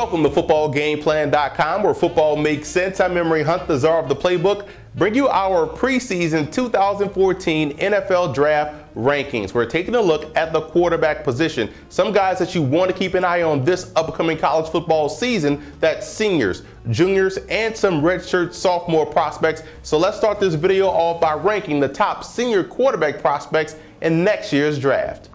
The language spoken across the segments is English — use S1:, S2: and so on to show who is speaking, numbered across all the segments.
S1: Welcome to footballgameplan.com, where football makes sense. I'm Emory Hunt, the czar of the playbook, bring you our preseason 2014 NFL Draft rankings. We're taking a look at the quarterback position. Some guys that you want to keep an eye on this upcoming college football season, that's seniors, juniors, and some redshirt sophomore prospects. So let's start this video off by ranking the top senior quarterback prospects in next year's draft.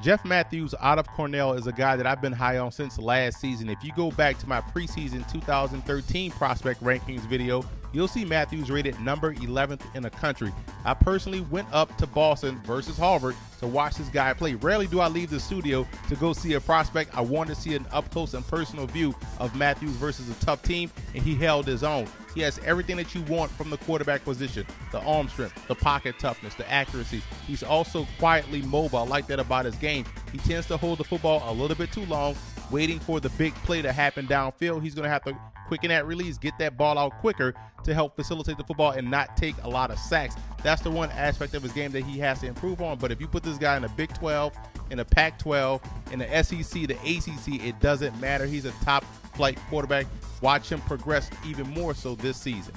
S2: Jeff Matthews out of Cornell is a guy that I've been high on since last season. If you go back to my preseason 2013 prospect rankings video, you'll see Matthews rated number 11th in the country. I personally went up to Boston versus Harvard to watch this guy play. Rarely do I leave the studio to go see a prospect. I wanted to see an up-close and personal view of Matthews versus a tough team, and he held his own. He has everything that you want from the quarterback position: the arm strength, the pocket toughness, the accuracy. He's also quietly mobile. I like that about his game. He tends to hold the football a little bit too long, waiting for the big play to happen downfield. He's going to have to quicken that release, get that ball out quicker to help facilitate the football and not take a lot of sacks. That's the one aspect of his game that he has to improve on. But if you put this guy in the Big 12, in the Pac-12, in the SEC, the ACC, it doesn't matter. He's a top flight quarterback. Watch him progress even more so this season.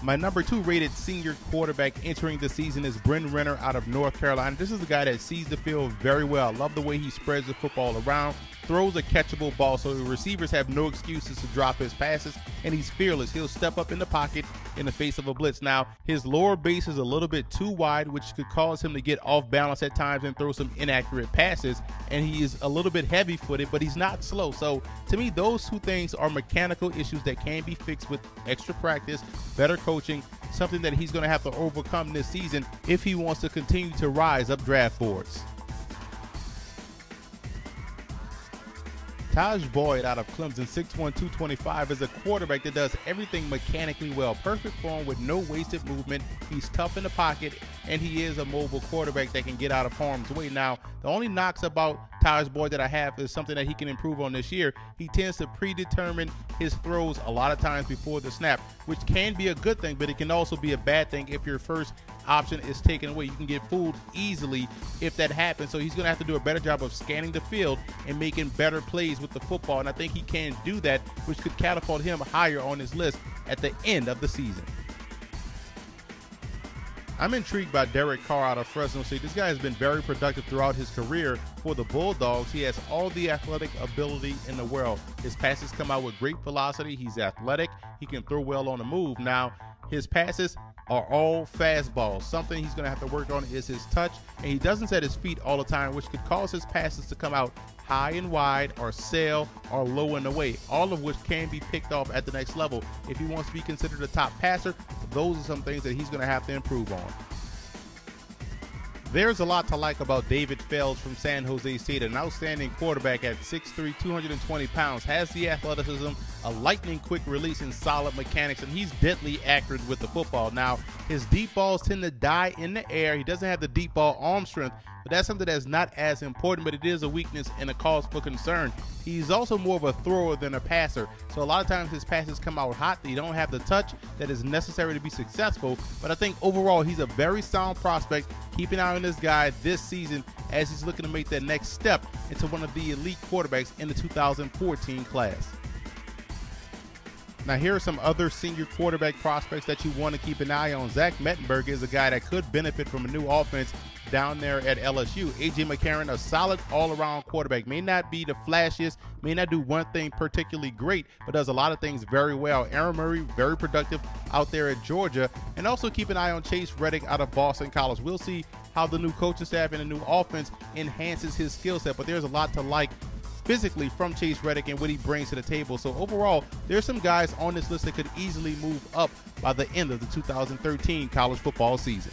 S2: My number 2 rated senior quarterback entering the season is Bryn Renner out of North Carolina. This is a guy that sees the field very well. I love the way he spreads the football around, throws a catchable ball so the receivers have no excuses to drop his passes, and he's fearless. He'll step up in the pocket in the face of a blitz. Now, his lower base is a little bit too wide, which could cause him to get off balance at times and throw some inaccurate passes, and he is a little bit heavy-footed, but he's not slow. So, to me, those two things are mechanical issues that can be fixed with extra practice, better coaching, something that he's going to have to overcome this season if he wants to continue to rise up draft boards. Taj Boyd out of Clemson, 6'1", 225, is a quarterback that does everything mechanically well. Perfect form with no wasted movement. He's tough in the pocket, and he is a mobile quarterback that can get out of harm's way. Now, the only knocks about Taj Boyd that I have is something that he can improve on this year. He tends to predetermine his throws a lot of times before the snap, which can be a good thing, but it can also be a bad thing if your first option is taken away. You can get fooled easily if that happens. So he's going to have to do a better job of scanning the field and making better plays with the football. And I think he can do that, which could catapult him higher on his list at the end of the season. I'm intrigued by Derek Carr out of Fresno State. This guy has been very productive throughout his career for the Bulldogs. He has all the athletic ability in the world. His passes come out with great velocity. He's athletic. He can throw well on the move. Now, his passes are all fastballs. Something he's going to have to work on is his touch, and he doesn't set his feet all the time, which could cause his passes to come out high and wide or sail or low and away, all of which can be picked off at the next level. If he wants to be considered a top passer, those are some things that he's going to have to improve on. There's a lot to like about David Fales from San Jose State, an outstanding quarterback at 6'3", 220 pounds, has the athleticism, a lightning quick release, and solid mechanics, and he's deadly accurate with the football. Now, his deep balls tend to die in the air. He doesn't have the deep ball arm strength, but that's something that's not as important, but it is a weakness and a cause for concern. He's also more of a thrower than a passer, so a lot of times his passes come out hot. They don't have the touch that is necessary to be successful, but I think overall he's a very sound prospect. Keep an eye on this guy this season as he's looking to make that next step into one of the elite quarterbacks in the 2014 class. Now, here are some other senior quarterback prospects that you want to keep an eye on. Zach Mettenberg is a guy that could benefit from a new offense down there at LSU. A.J. McCarron, a solid all-around quarterback. May not be the flashiest, may not do one thing particularly great, but does a lot of things very well. Aaron Murray, very productive out there at Georgia. And also keep an eye on Chase Reddick out of Boston College. We'll see how the new coaching staff and the new offense enhances his skill set, but there's a lot to like physically from Chase Reddick and what he brings to the table. So overall, there's some guys on this list that could easily move up by the end of the 2013 college football season.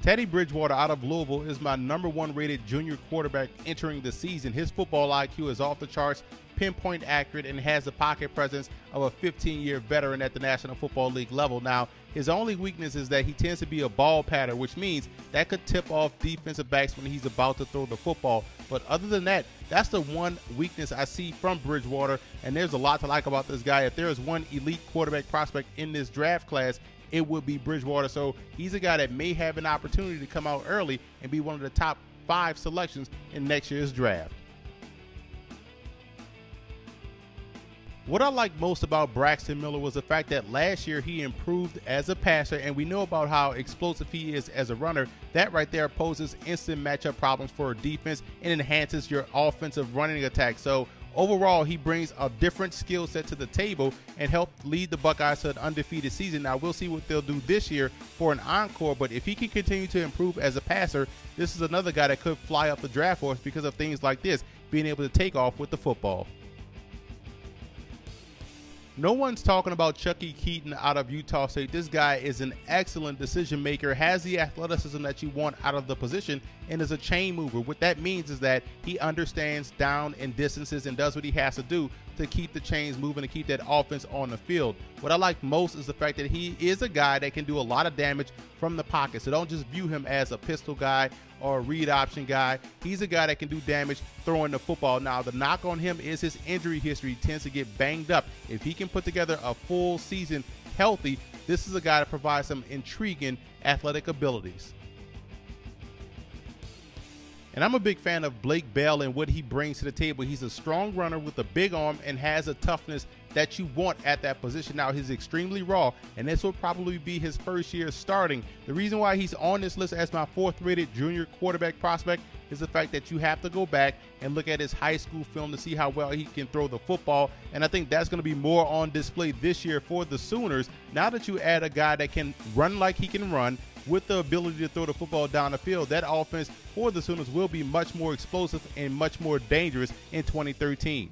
S2: Teddy Bridgewater out of Louisville is my number 1 rated junior quarterback entering the season. His football IQ is off the charts, pinpoint accurate, and has the pocket presence of a 15-year veteran at the National Football League level. Now, his only weakness is that he tends to be a ball patter, which means that could tip off defensive backs when he's about to throw the football. But other than that, that's the one weakness I see from Bridgewater, and there's a lot to like about this guy. If there is one elite quarterback prospect in this draft class, it would be Bridgewater. So he's a guy that may have an opportunity to come out early and be one of the top 5 selections in next year's draft. What I like most about Braxton Miller was the fact that last year he improved as a passer, and we know about how explosive he is as a runner. That right there poses instant matchup problems for a defense and enhances your offensive running attack. So overall, he brings a different skill set to the table and helped lead the Buckeyes to an undefeated season. Now, we'll see what they'll do this year for an encore, but if he can continue to improve as a passer, this is another guy that could fly up the draft for us because of things like this, being able to take off with the football. No one's talking about Chucky Keaton out of Utah State. This guy is an excellent decision maker, has the athleticism that you want out of the position, and is a chain mover. What that means is that he understands down and distances and does what he has to do to keep the chains moving and keep that offense on the field. What I like most is the fact that he is a guy that can do a lot of damage from the pocket. So don't just view him as a pistol guy or a read option guy. He's a guy that can do damage throwing the football. Now, the knock on him is his injury history. He tends to get banged up. If he can put together a full season healthy, this is a guy that provides some intriguing athletic abilities. And I'm a big fan of Blake Bell and what he brings to the table. He's a strong runner with a big arm and has a toughness that you want at that position. Now, he's extremely raw, and this will probably be his first year starting. The reason why he's on this list as my 4th-rated junior quarterback prospect is the fact that you have to go back and look at his high school film to see how well he can throw the football. And I think that's going to be more on display this year for the Sooners. Now that you add a guy that can run like he can run, with the ability to throw the football down the field, that offense for the Sooners will be much more explosive and much more dangerous in 2013.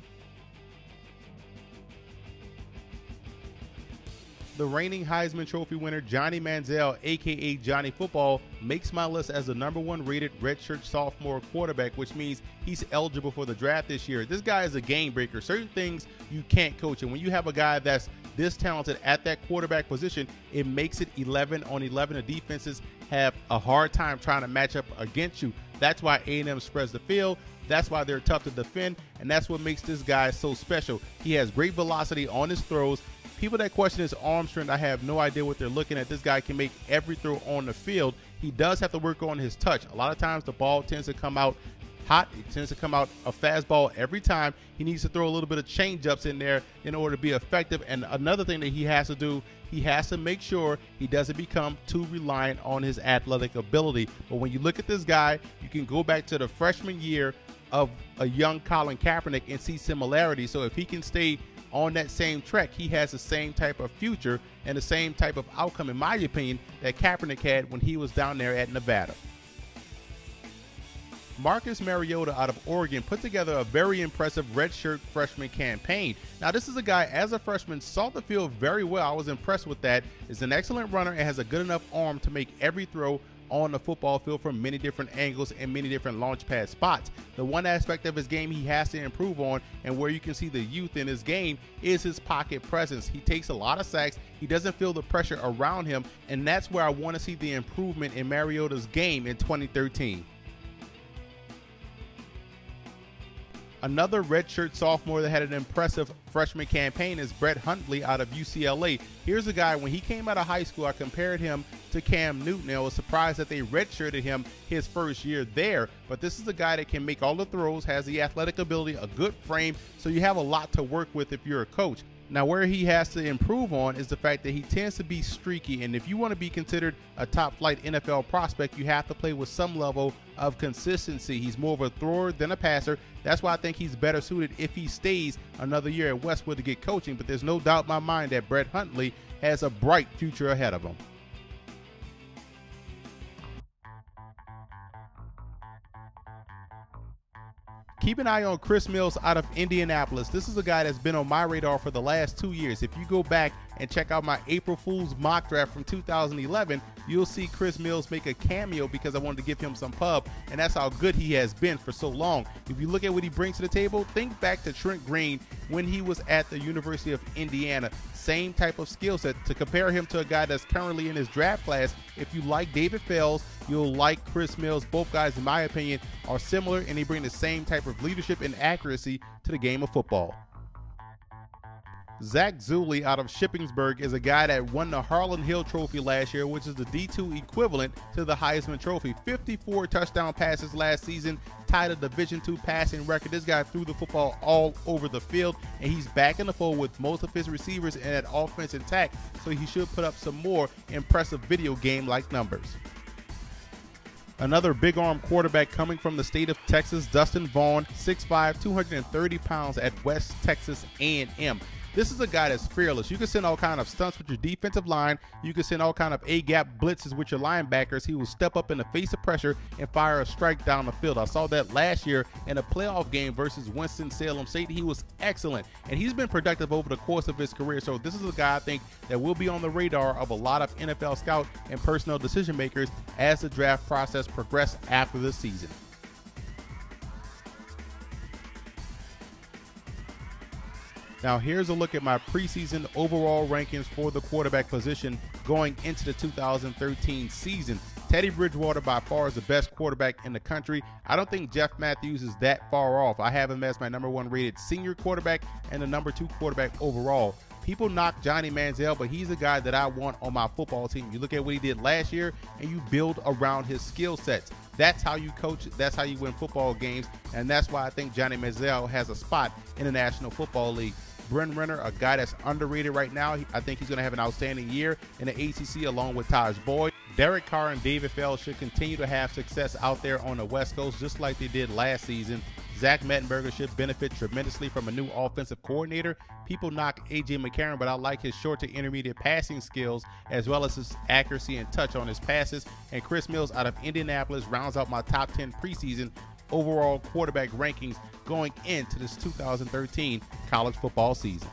S2: The reigning Heisman Trophy winner Johnny Manziel, aka Johnny Football, makes my list as the #1 rated redshirt sophomore quarterback, which means he's eligible for the draft this year. This guy is a game breaker. Certain things you can't coach, and when you have a guy that's this talented at that quarterback position, it makes it 11 on 11. The defenses have a hard time trying to match up against you. That's why A&M spreads the field. That's why they're tough to defend, and that's what makes this guy so special. He has great velocity on his throws. People that question his arm strength, I have no idea what they're looking at. This guy can make every throw on the field. He does have to work on his touch. A lot of times the ball tends to come out hot. It tends to come out a fastball every time. He needs to throw a little bit of change-ups in there in order to be effective. And another thing that he has to do, he has to make sure he doesn't become too reliant on his athletic ability. But when you look at this guy, you can go back to the freshman year of a young Colin Kaepernick and see similarities. So if he can stay on that same track, he has the same type of future and the same type of outcome, in my opinion, that Kaepernick had when he was down there at Nevada. Marcus Mariota out of Oregon put together a very impressive redshirt freshman campaign. Now, this is a guy, as a freshman, saw the field very well. I was impressed with that. Is an excellent runner and has a good enough arm to make every throw on the football field from many different angles and many different launch pad spots. The one aspect of his game he has to improve on, and where you can see the youth in his game, is his pocket presence. He takes a lot of sacks. He doesn't feel the pressure around him, and that's where I want to see the improvement in Mariota's game in 2013. Another redshirt sophomore that had an impressive freshman campaign is Brett Huntley out of UCLA. Here's a guy, when he came out of high school, I compared him to Cam Newton. I was surprised that they redshirted him his first year there, but this is a guy that can make all the throws, has the athletic ability, a good frame, so you have a lot to work with if you're a coach. Now, where he has to improve on is the fact that he tends to be streaky, and if you want to be considered a top-flight NFL prospect, you have to play with some level of consistency. He's more of a thrower than a passer. That's why I think he's better suited if he stays another year at Westwood to get coaching, but there's no doubt in my mind that Brett Huntley has a bright future ahead of him. Keep an eye on Chris Mills out of Indianapolis. This is a guy that's been on my radar for the last 2 years. If you go back and check out my April Fool's mock draft from 2011, you'll see Chris Mills make a cameo because I wanted to give him some pub, and that's how good he has been for so long. If you look at what he brings to the table, think back to Trent Green when he was at the University of Indiana. Same type of skill set. To compare him to a guy that's currently in his draft class, if you like David Fales, you'll like Chris Mills. Both guys, in my opinion, are similar, and they bring the same type of leadership and accuracy to the game of football. Zach Zuley out of Shippensburg is a guy that won the Harlan Hill Trophy last year, which is the D2 equivalent to the Heisman Trophy. 54 touchdown passes last season, tied a Division II passing record. This guy threw the football all over the field, and he's back in the fold with most of his receivers and that offense intact, so he should put up some more impressive video game-like numbers. Another big arm quarterback coming from the state of Texas, Dustin Vaughn, 6'5", 230 pounds at West Texas A&M. This is a guy that's fearless. You can send all kind of stunts with your defensive line. You can send all kind of A-gap blitzes with your linebackers. He will step up in the face of pressure and fire a strike down the field. I saw that last year in a playoff game versus Winston-Salem State. He was excellent, and he's been productive over the course of his career. So this is a guy I think that will be on the radar of a lot of NFL scout and personnel decision makers as the draft process progresses after the season. Now here's a look at my preseason overall rankings for the quarterback position going into the 2013 season. Teddy Bridgewater by far is the best quarterback in the country. I don't think Jeff Matthews is that far off. I have him as my #1 rated senior quarterback and the #2 quarterback overall. People knock Johnny Manziel, but he's a guy that I want on my football team. You look at what he did last year, and you build around his skill sets. That's how you coach. That's how you win football games, and that's why I think Johnny Manziel has a spot in the National Football League. Bryn Renner, a guy that's underrated right now. I think he's going to have an outstanding year in the ACC along with Taj Boyd. Derek Carr and David Fales should continue to have success out there on the West Coast just like they did last season. Zach Mettenberger should benefit tremendously from a new offensive coordinator. People knock A.J. McCarron, but I like his short to intermediate passing skills as well as his accuracy and touch on his passes. And Chris Mills out of Indianapolis rounds out my top 10 preseason overall quarterback rankings going into this 2013 college football season.